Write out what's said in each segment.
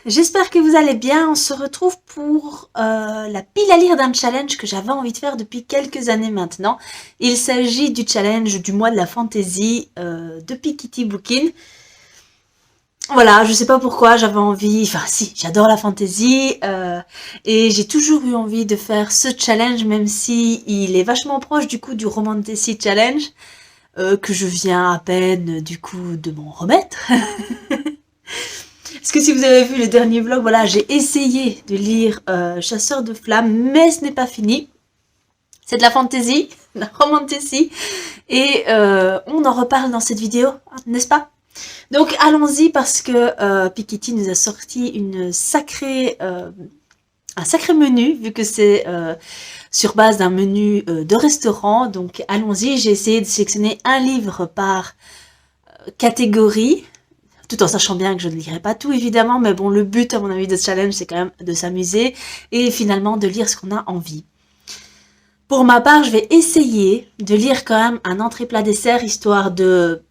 j'espère que vous allez bien. On se retrouve pour la pile à lire d'un challenge que j'avais envie de faire depuis quelques années maintenant. Il s'agit du challenge du mois de la fantasy de Piketty Bookin. Voilà, je sais pas pourquoi j'avais envie, enfin si, j'adore la fantasy et j'ai toujours eu envie de faire ce challenge même si il est vachement proche du coup du Romantasy Challenge que je viens à peine du coup de m'en remettre. Parce que si vous avez vu le dernier vlog, voilà, j'ai essayé de lire Chasseur de flammes, mais ce n'est pas fini. C'est de la fantasy, de la romantasy, et on en reparle dans cette vidéo, n'est-ce pas? Donc allons-y parce que Piketty nous a sorti un sacré menu, vu que c'est sur base d'un menu de restaurant. Donc allons-y, j'ai essayé de sélectionner un livre par catégorie, tout en sachant bien que je ne lirai pas tout évidemment, mais bon, le but à mon avis de ce challenge c'est quand même de s'amuser et finalement de lire ce qu'on a envie. Pour ma part, je vais essayer de lire quand même un entrée plat dessert, histoire de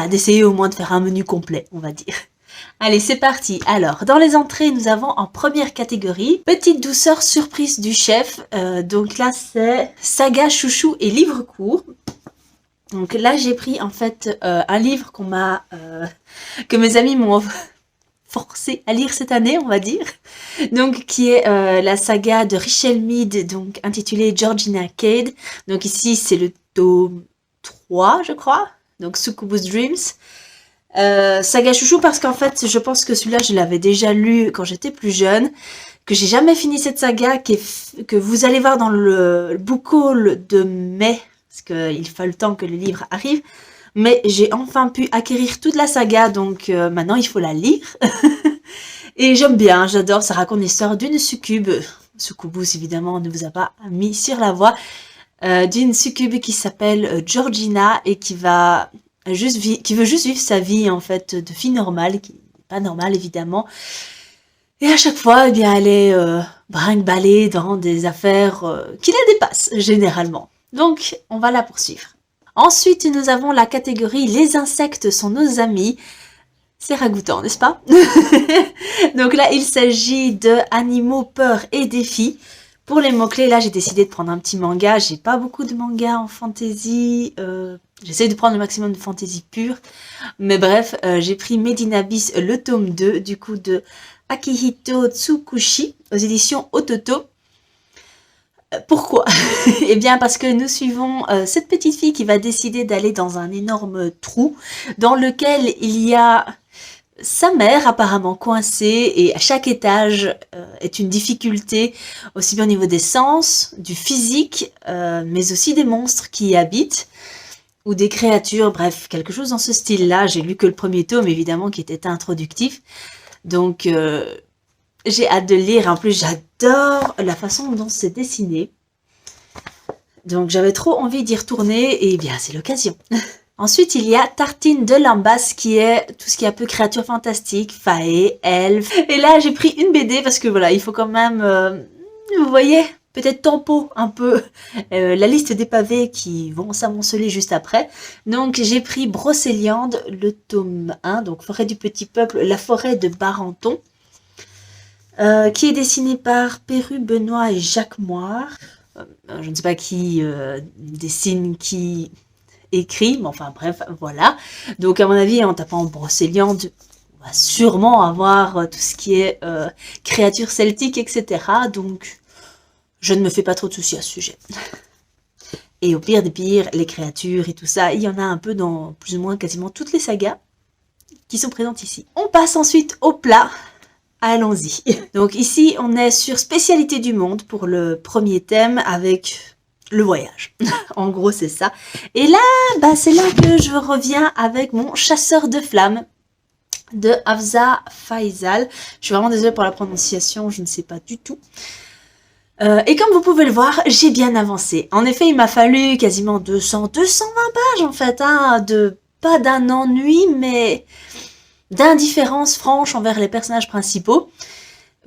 d'essayer au moins de faire un menu complet, on va dire. Allez, c'est parti. Alors, dans les entrées, nous avons en première catégorie Petite douceur surprise du chef. Donc là, c'est saga, chouchou et livre court. Donc là, j'ai pris en fait un livre que mes amis m'ont forcé à lire cette année, on va dire. Donc qui est la saga de Richelle Mead, donc intitulée Georgina Cade. Donc ici, c'est le tome 3, je crois. Donc Succubus Dreams. Saga chouchou parce qu'en fait, je pense que celui-là, je l'avais déjà lu quand j'étais plus jeune, que j'ai jamais fini cette saga, que vous allez voir dans le book haul de mai, parce qu'il faut le temps que le livre arrive, mais j'ai enfin pu acquérir toute la saga, donc maintenant il faut la lire. Et j'aime bien, j'adore, ça raconte l'histoire d'une succube, Succubus évidemment, on ne vous a pas mis sur la voie, d'une succube qui s'appelle Georgina et qui veut juste vivre sa vie en fait de fille normale, qui n'est pas normale évidemment. Et à chaque fois, eh bien, elle est brinque-ballée dans des affaires qui la dépassent généralement. Donc, on va la poursuivre. Ensuite, nous avons la catégorie Les insectes sont nos amis. C'est ragoûtant, n'est-ce pas? Donc là, il s'agit de animaux, peurs et défis. Pour les mots-clés, là, j'ai décidé de prendre un petit manga. J'ai pas beaucoup de mangas en fantasy. J'essaie de prendre le maximum de fantasy pure. Mais bref, j'ai pris Made in Abyss, le tome 2, du coup, de Akihito Tsukushi, aux éditions Ototo. Pourquoi? Eh bien, parce que nous suivons cette petite fille qui va décider d'aller dans un énorme trou dans lequel il y a sa mère apparemment coincée, et à chaque étage est une difficulté, aussi bien au niveau des sens, du physique, mais aussi des monstres qui y habitent, ou des créatures, bref, quelque chose dans ce style-là. J'ai lu que le premier tome, évidemment, qui était introductif, donc j'ai hâte de lire. En plus, j'adore la façon dont c'est dessiné, donc j'avais trop envie d'y retourner, et bien, c'est l'occasion. Ensuite, il y a Tartine de Lambas, qui est tout ce qui est un peu créatures fantastiques, fae, elfes. Et là, j'ai pris une BD parce que voilà, il faut quand même, vous voyez, peut-être tempo un peu la liste des pavés qui vont s'amonceler juste après. Donc, j'ai pris Brocéliande, le tome 1, donc Forêt du Petit Peuple, la forêt de Barenton, qui est dessiné par Perru, Benoît et Jacques Moire. Je ne sais pas qui dessine, qui écrit, mais enfin bref, voilà. Donc à mon avis, en tapant Brocéliande, on va sûrement avoir tout ce qui est créatures celtiques, etc. Donc je ne me fais pas trop de soucis à ce sujet. Et au pire des pires, les créatures et tout ça, il y en a un peu dans plus ou moins quasiment toutes les sagas qui sont présentes ici. On passe ensuite au plat. Allons-y. Donc ici, on est sur Spécialité du monde pour le premier thème avec le voyage. En gros, c'est ça. Et là, c'est là que je reviens avec mon Chasseur de flammes de Hafsa Faizal. Je suis vraiment désolée pour la prononciation, je ne sais pas du tout. Et comme vous pouvez le voir, j'ai bien avancé. En effet, il m'a fallu quasiment 220 pages en fait, hein, pas d'un ennui, mais d'indifférence franche envers les personnages principaux,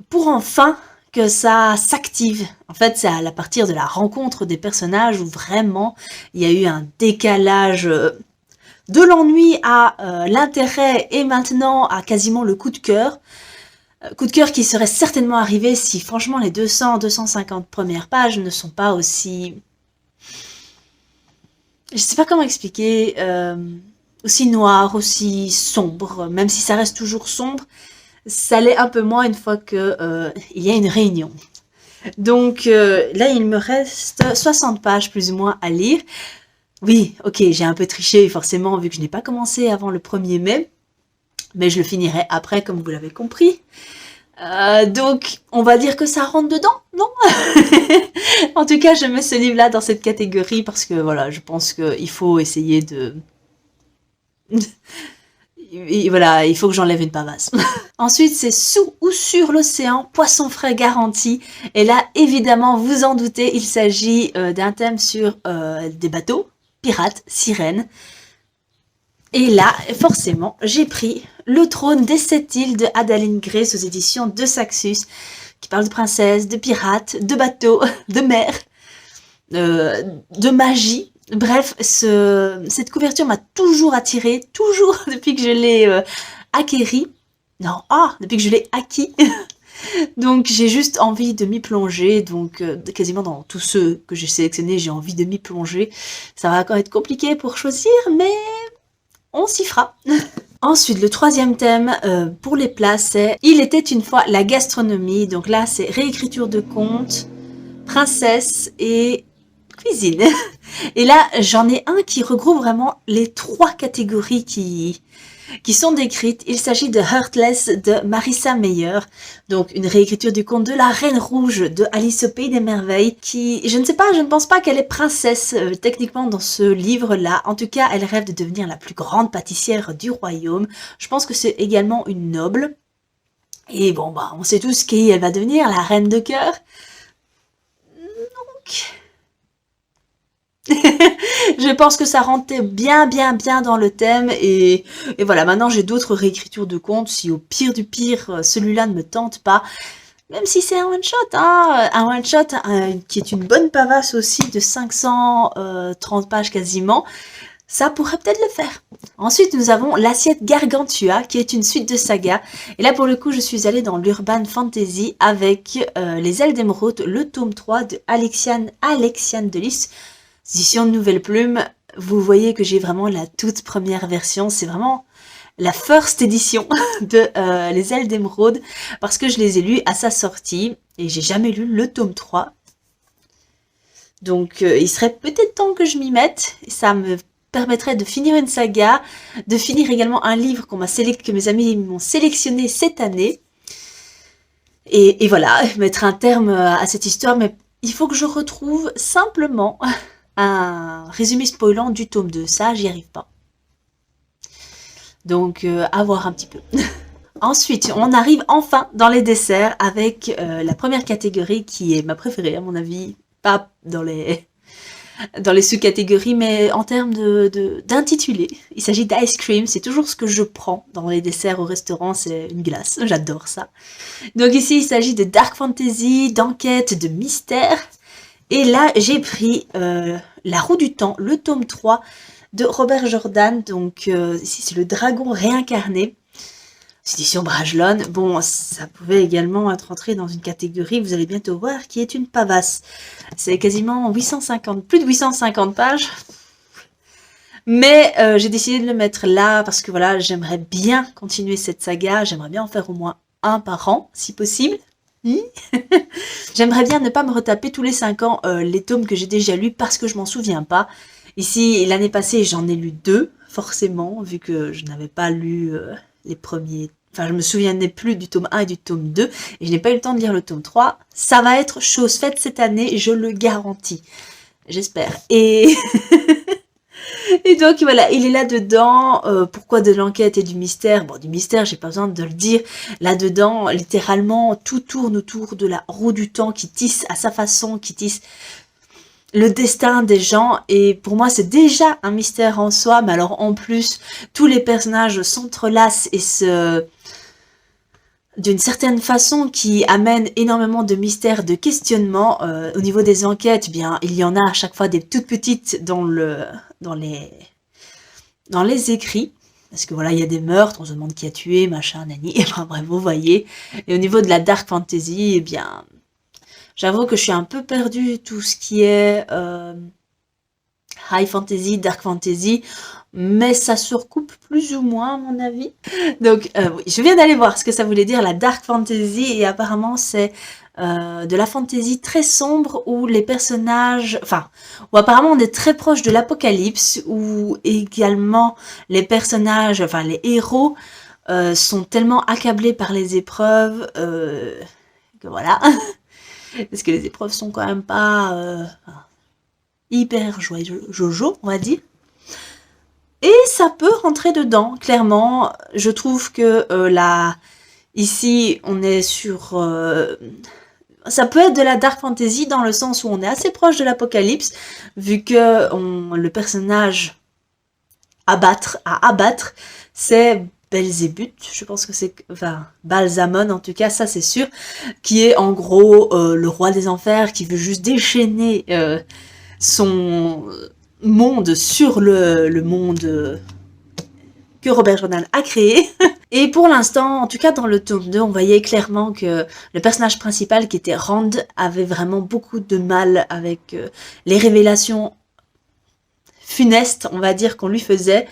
pour enfin que ça s'active. En fait, c'est à partir de la rencontre des personnages où vraiment il y a eu un décalage de l'ennui à l'intérêt, et maintenant à quasiment le coup de cœur. Coup de cœur qui serait certainement arrivé si franchement les 200-250 premières pages ne sont pas aussi... Je sais pas comment expliquer, aussi noir, aussi sombre, même si ça reste toujours sombre, ça l'est un peu moins une fois que il y a une réunion. Donc là, il me reste 60 pages plus ou moins à lire. Oui, ok, j'ai un peu triché forcément vu que je n'ai pas commencé avant le 1er mai, mais je le finirai après comme vous l'avez compris. Donc, on va dire que ça rentre dedans, non? En tout cas, je mets ce livre-là dans cette catégorie parce que voilà, je pense qu'il faut essayer de... Et voilà, il faut que j'enlève une pavasse. Ensuite, c'est Sous ou sur l'océan, poisson frais garanti. Et là, évidemment, vous en doutez, il s'agit d'un thème sur des bateaux, pirates, sirènes. Et là, forcément, j'ai pris Le trône des 7 îles de Adaline Grace aux éditions de Saxus, qui parle de princesses, de pirates, de bateaux, de mer, de magie. Bref, cette couverture m'a toujours attirée, toujours depuis que je l'ai acquérie. Non, depuis que je l'ai acquis. Donc j'ai juste envie de m'y plonger, donc quasiment dans tous ceux que j'ai sélectionnés, j'ai envie de m'y plonger. Ça va encore être compliqué pour choisir, mais on s'y fera. Ensuite, le 3e thème pour les plats, c'est Il était une fois la gastronomie. Donc là, c'est réécriture de contes, princesse et cuisine. Et là, j'en ai un qui regroupe vraiment les 3 catégories qui sont décrites. Il s'agit de Heartless de Marissa Meyer, donc une réécriture du conte de la Reine Rouge de Alice au Pays des Merveilles, qui, je ne sais pas, je ne pense pas qu'elle est princesse techniquement dans ce livre-là. En tout cas, elle rêve de devenir la plus grande pâtissière du royaume. Je pense que c'est également une noble. Et bon, bah, on sait tous qui elle va devenir, la reine de cœur. Donc... je pense que ça rentrait bien dans le thème et voilà, maintenant j'ai d'autres réécritures de contes, si au pire du pire, celui-là ne me tente pas, même si c'est un one-shot, hein, un one-shot qui est une bonne pavasse aussi de 530 pages quasiment, ça pourrait peut-être le faire. Ensuite, nous avons L'assiette Gargantua, qui est une suite de saga. Et là, pour le coup, je suis allée dans l'Urban Fantasy avec Les Ailes d'Émeraude, le tome 3 de Alexiane Delis, édition de Nouvelle Plume. Vous voyez que j'ai vraiment la toute première version. C'est vraiment la first édition de Les Ailes d'Émeraude, parce que je les ai lus à sa sortie et j'ai jamais lu le tome 3. Donc, il serait peut-être temps que je m'y mette. Ça me permettrait de finir une saga, de finir également un livre que mes amis m'ont sélectionné cette année. Et voilà, mettre un terme à cette histoire. Mais il faut que je retrouve simplement un résumé spoilant du tome 2. Ça, j'y arrive pas. Donc, à voir un petit peu. Ensuite, on arrive enfin dans les desserts avec la première catégorie qui est ma préférée à mon avis. Pas dans les sous-catégories, mais en termes d'intitulé. Il s'agit d'ice cream, c'est toujours ce que je prends dans les desserts au restaurant, c'est une glace, j'adore ça. Donc ici, il s'agit de dark fantasy, d'enquête, de mystère. Et là, j'ai pris La roue du temps, le tome 3 de Robert Jordan. Donc ici, c'est le dragon réincarné. Édition Brajlon. Bon, ça pouvait également être entré dans une catégorie, vous allez bientôt voir, qui est une pavasse. C'est quasiment plus de 850 pages. Mais j'ai décidé de le mettre là parce que voilà, j'aimerais bien continuer cette saga. J'aimerais bien en faire au moins un par an, si possible. J'aimerais bien ne pas me retaper tous les 5 ans les tomes que j'ai déjà lus parce que je m'en souviens pas. Ici, l'année passée, j'en ai lu 2, forcément, vu que je n'avais pas lu les premiers. Enfin, je me souvenais plus du tome 1 et du tome 2, et je n'ai pas eu le temps de lire le tome 3. Ça va être chose faite cette année, je le garantis. J'espère. Et... et donc, voilà, il est là-dedans. Pourquoi de l'enquête et du mystère? Bon, du mystère, j'ai pas besoin de le dire. Là-dedans, littéralement, tout tourne autour de la roue du temps qui tisse à sa façon, qui tisse le destin des gens, et pour moi c'est déjà un mystère en soi, mais alors en plus tous les personnages s'entrelacent et d'une certaine façon qui amène énormément de mystères, de questionnements. Au niveau des enquêtes, bien il y en a à chaque fois des toutes petites dans les écrits. Parce que voilà, il y a des meurtres, on se demande qui a tué, machin, nani, et ben bref, vous voyez. Et au niveau de la dark fantasy, eh bien, j'avoue que je suis un peu perdue tout ce qui est high fantasy, dark fantasy, mais ça se recoupe plus ou moins à mon avis. Donc oui, je viens d'aller voir ce que ça voulait dire la dark fantasy, et apparemment c'est de la fantasy très sombre où les personnages, enfin, où apparemment on est très proche de l'apocalypse, où également les personnages, enfin les héros, sont tellement accablés par les épreuves que voilà, parce que les épreuves sont quand même pas hyper jojo, on va dire. Et ça peut rentrer dedans, clairement. Je trouve que là, ici, on est sur... ça peut être de la dark fantasy dans le sens où on est assez proche de l'apocalypse, vu que le personnage à abattre, c'est Belzébuth, je pense que c'est... Enfin, Balsamon, en tout cas, ça c'est sûr, qui est en gros le roi des enfers, qui veut juste déchaîner son monde sur le monde que Robert Jordan a créé. Et pour l'instant, en tout cas dans le tome 2, on voyait clairement que le personnage principal, qui était Rand, avait vraiment beaucoup de mal avec les révélations funestes, on va dire, qu'on lui faisait,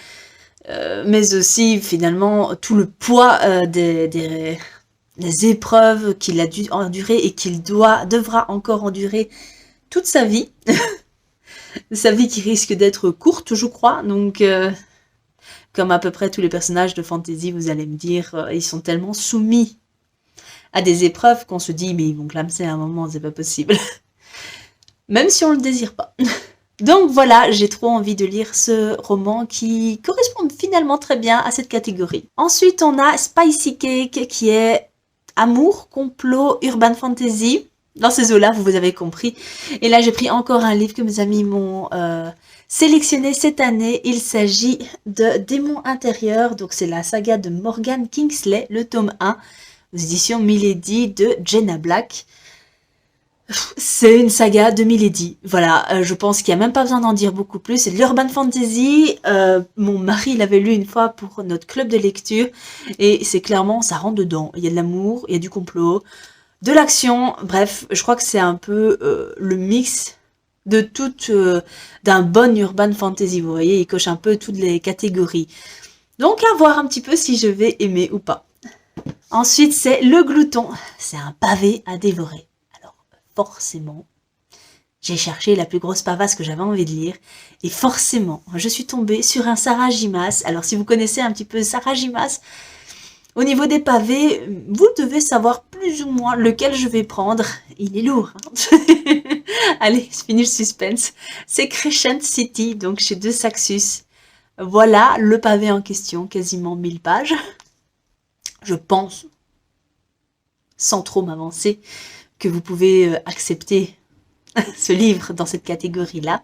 mais aussi finalement tout le poids des épreuves qu'il a dû endurer et qu'il devra encore endurer toute sa vie. Sa vie qui risque d'être courte, je crois, donc comme à peu près tous les personnages de fantasy, vous allez me dire, ils sont tellement soumis à des épreuves qu'on se dit, mais ils vont clamser à un moment, c'est pas possible. Même si on le désire pas. Donc voilà, j'ai trop envie de lire ce roman qui correspond finalement très bien à cette catégorie. Ensuite, on a Spicy Cake, qui est amour, complot, urban fantasy. Dans ces eaux-là, vous avez compris. Et là, j'ai pris encore un livre que mes amis m'ont sélectionné cette année. Il s'agit de Démons intérieurs. Donc, c'est la saga de Morgan Kingsley, le tome 1, aux éditions Milady de Jenna Black. C'est une saga de Milady. Voilà, je pense qu'il n'y a même pas besoin d'en dire beaucoup plus. C'est de l'urban fantasy. Mon mari l'avait lu une fois pour notre club de lecture. Et c'est clairement, ça rentre dedans. Il y a de l'amour, il y a du complot, de l'action, bref, je crois que c'est un peu le mix de d'un bon urban fantasy, vous voyez, il coche un peu toutes les catégories. Donc à voir un petit peu si je vais aimer ou pas. Ensuite, c'est Le Glouton, c'est un pavé à dévorer. Alors forcément, j'ai cherché la plus grosse pavasse que j'avais envie de lire, et forcément, je suis tombée sur un Sarah Gimas. Alors si vous connaissez un petit peu Sarah Gimas, au niveau des pavés, vous devez savoir plus ou moins lequel je vais prendre. Il est lourd. Hein. Allez, je finis le suspense. C'est Crescent City, donc chez De Saxus. Voilà le pavé en question, quasiment 1000 pages. Je pense, sans trop m'avancer, que vous pouvez accepter ce livre dans cette catégorie-là.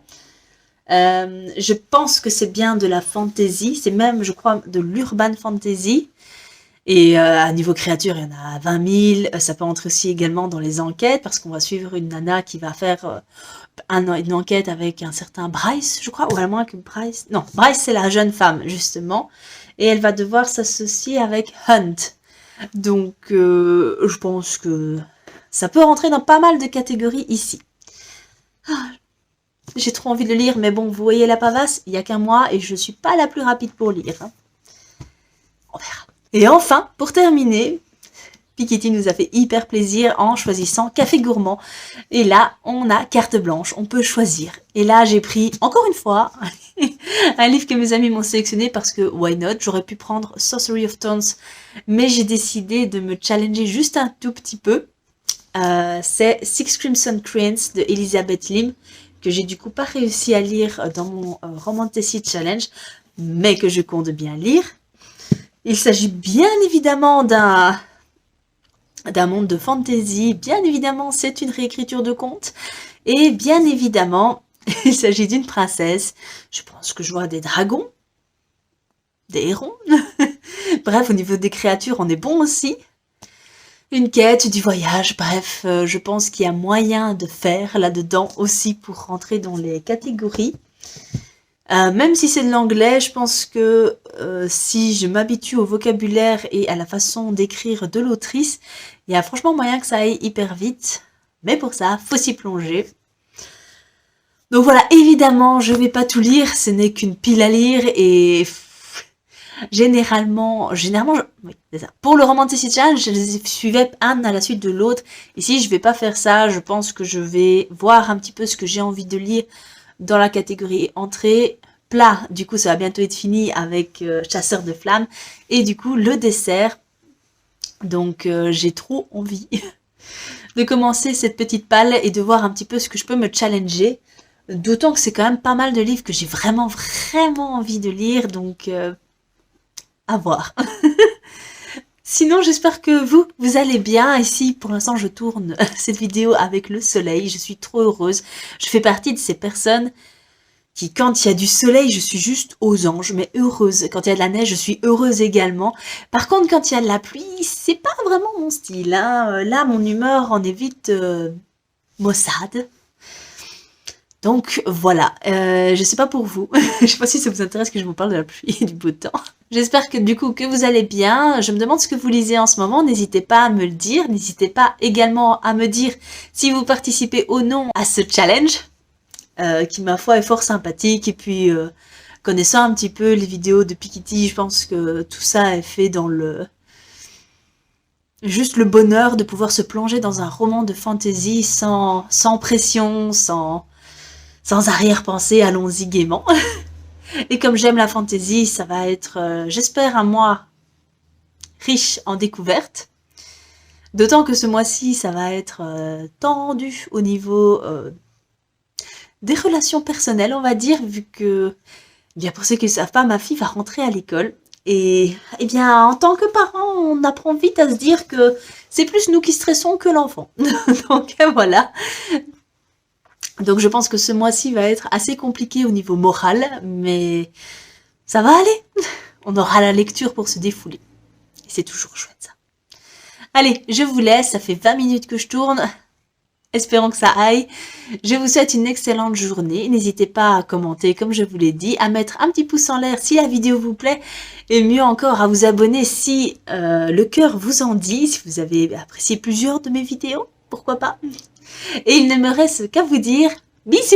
Je pense que c'est bien de la fantasy, c'est même, je crois, de l'urban fantasy. Et à niveau créature, il y en a 20 000. Ça peut entrer aussi également dans les enquêtes, parce qu'on va suivre une nana qui va faire une enquête avec un certain Bryce, je crois, ou à moins que Bryce... Non, Bryce, c'est la jeune femme, justement. Et elle va devoir s'associer avec Hunt. Donc, je pense que ça peut rentrer dans pas mal de catégories ici. Ah, j'ai trop envie de le lire, mais bon, vous voyez la pavasse, il n'y a qu'un mois, et je ne suis pas la plus rapide pour lire. Hein. On verra. Et enfin, pour terminer, Piketty nous a fait hyper plaisir en choisissant Café Gourmand. Et là, on a carte blanche, on peut choisir. Et là, j'ai pris, encore une fois, un livre que mes amis m'ont sélectionné parce que, why not, j'aurais pu prendre Sorcery of Tones, mais j'ai décidé de me challenger juste un tout petit peu. C'est Six Crimson Cranes de Elizabeth Lim, que j'ai du coup pas réussi à lire dans mon Romantasy Challenge, mais que je compte bien lire. Il s'agit bien évidemment d'un monde de fantasy, bien évidemment c'est une réécriture de conte, et bien évidemment il s'agit d'une princesse. Je pense que je vois des dragons, des hérons, bref au niveau des créatures on est bon aussi. Une quête, du voyage, bref, je pense qu'il y a moyen de faire là-dedans aussi pour rentrer dans les catégories. Même si c'est de l'anglais, je pense que si je m'habitue au vocabulaire et à la façon d'écrire de l'autrice, il y a franchement moyen que ça aille hyper vite. Mais pour ça, faut s'y plonger. Donc voilà, évidemment, je vais pas tout lire, ce n'est qu'une pile à lire et généralement, oui, c'est ça. Pour le Romanticity Challenge, je les suivais un à la suite de l'autre. Ici, je vais pas faire ça, je pense que je vais voir un petit peu ce que j'ai envie de lire dans la catégorie entrée. Plat, du coup, ça va bientôt être fini avec Chasseur de flammes. Et du coup, le dessert. Donc, j'ai trop envie de commencer cette petite palle et de voir un petit peu ce que je peux me challenger. D'autant que c'est quand même pas mal de livres que j'ai vraiment envie de lire. Donc, à voir. Sinon, j'espère que vous allez bien. Ici, pour l'instant, je tourne cette vidéo avec le soleil. Je suis trop heureuse. Je fais partie de ces personnes qui, quand il y a du soleil, je suis juste aux anges, mais heureuse. Quand il y a de la neige, je suis heureuse également. Par contre, quand il y a de la pluie, c'est pas vraiment mon style, hein. Là, mon humeur en est vite maussade. Donc voilà, je sais pas pour vous, je sais pas si ça vous intéresse que je vous parle de la pluie et du beau temps. J'espère que du coup que vous allez bien, je me demande ce que vous lisez en ce moment, n'hésitez pas à me le dire, n'hésitez pas également à me dire si vous participez ou non à ce challenge, qui ma foi est fort sympathique, et puis connaissant un petit peu les vidéos de Piketty, je pense que tout ça est fait dans juste le bonheur de pouvoir se plonger dans un roman de fantasy sans pression, sans arrière-pensée, allons-y gaiement. Et comme j'aime la fantaisie, ça va être, j'espère, un mois riche en découvertes. D'autant que ce mois-ci, ça va être tendu au niveau des relations personnelles, on va dire, vu que, bien pour ceux qui ne savent pas, ma fille va rentrer à l'école. Et eh bien, en tant que parent, on apprend vite à se dire que c'est plus nous qui stressons que l'enfant. Donc voilà. Donc je pense que ce mois-ci va être assez compliqué au niveau moral, mais ça va aller. On aura la lecture pour se défouler. Et c'est toujours chouette ça. Allez, je vous laisse, ça fait 20 minutes que je tourne. Espérons que ça aille. Je vous souhaite une excellente journée. N'hésitez pas à commenter, comme je vous l'ai dit, à mettre un petit pouce en l'air si la vidéo vous plaît, et mieux encore à vous abonner si le cœur vous en dit, si vous avez apprécié plusieurs de mes vidéos, pourquoi pas. Et il ne me reste qu'à vous dire bisous!